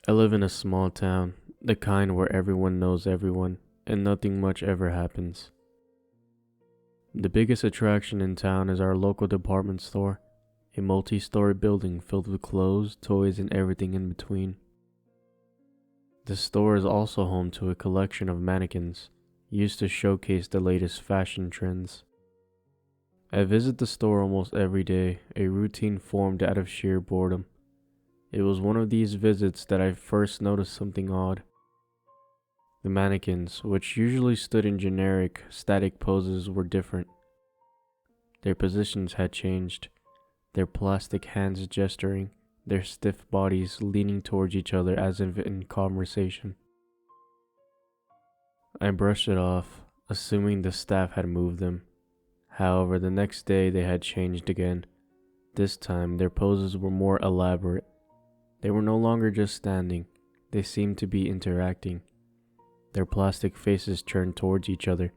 I live in a small town, the kind where everyone knows everyone, and nothing much ever happens. The biggest attraction in town is our local department store, a multi-story building filled with clothes, toys, and everything in between. The store is also home to a collection of mannequins, used to showcase the latest fashion trends. I visit the store almost every day, a routine formed out of sheer boredom. It was one of these visits that I first noticed something odd. The mannequins, which usually stood in generic, static poses, were different. Their positions had changed, their plastic hands gesturing, their stiff bodies leaning towards each other as if in conversation. I brushed it off, assuming the staff had moved them. However, the next day they had changed again. This time, their poses were more elaborate. They were no longer just standing, they seemed to be interacting. Their plastic faces turned towards each other,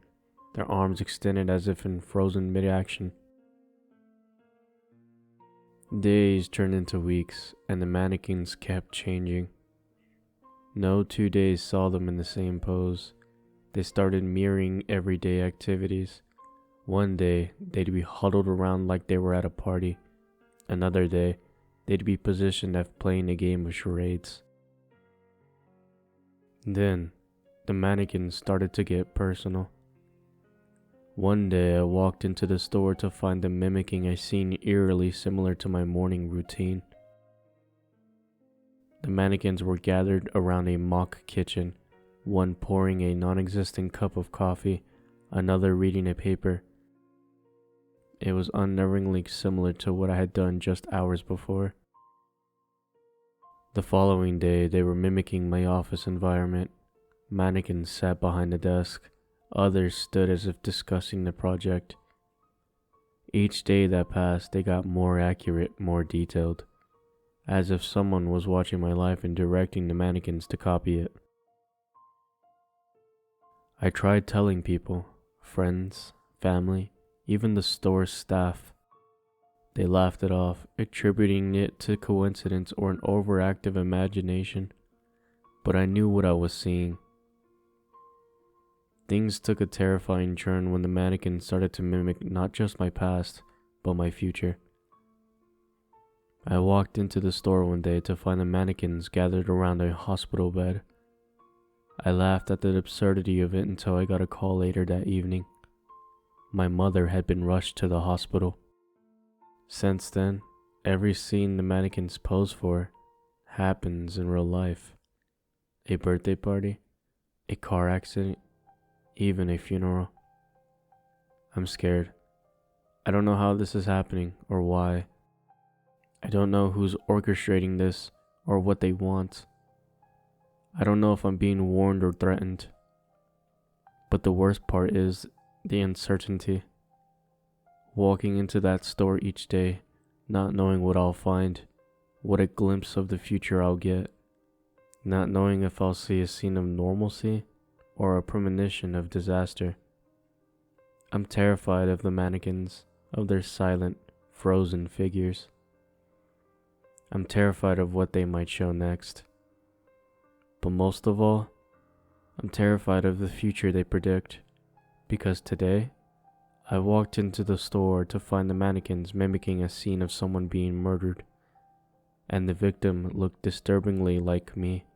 their arms extended as if in frozen mid-action. Days turned into weeks, and the mannequins kept changing. No 2 days saw them in the same pose. They started mirroring everyday activities. One day, they'd be huddled around like they were at a party. Another day, they'd be positioned as playing a game of charades. Then, the mannequins started to get personal. One day, I walked into the store to find them mimicking a scene eerily similar to my morning routine. The mannequins were gathered around a mock kitchen, one pouring a non-existent cup of coffee, another reading a paper. It was unnervingly similar to what I had done just hours before. The following day, they were mimicking my office environment. Mannequins sat behind the desk. Others stood as if discussing the project. Each day that passed, they got more accurate, more detailed, as if someone was watching my life and directing the mannequins to copy it. I tried telling people, friends, family, even the store's staff. They laughed it off, attributing it to coincidence or an overactive imagination. But I knew what I was seeing. Things took a terrifying turn when the mannequins started to mimic not just my past, but my future. I walked into the store one day to find the mannequins gathered around a hospital bed. I laughed at the absurdity of it until I got a call later that evening. My mother had been rushed to the hospital. Since then, every scene the mannequins pose for happens in real life. A birthday party, a car accident, even a funeral. I'm scared. I don't know how this is happening or why. I don't know who's orchestrating this or what they want. I don't know if I'm being warned or threatened. But the worst part is the uncertainty. Walking into that store each day, not knowing what I'll find, what a glimpse of the future I'll get, not knowing if I'll see a scene of normalcy or a premonition of disaster. I'm terrified of the mannequins, of their silent, frozen figures. I'm terrified of what they might show next. But most of all, I'm terrified of the future they predict, because today, I walked into the store to find the mannequins mimicking a scene of someone being murdered, and the victim looked disturbingly like me.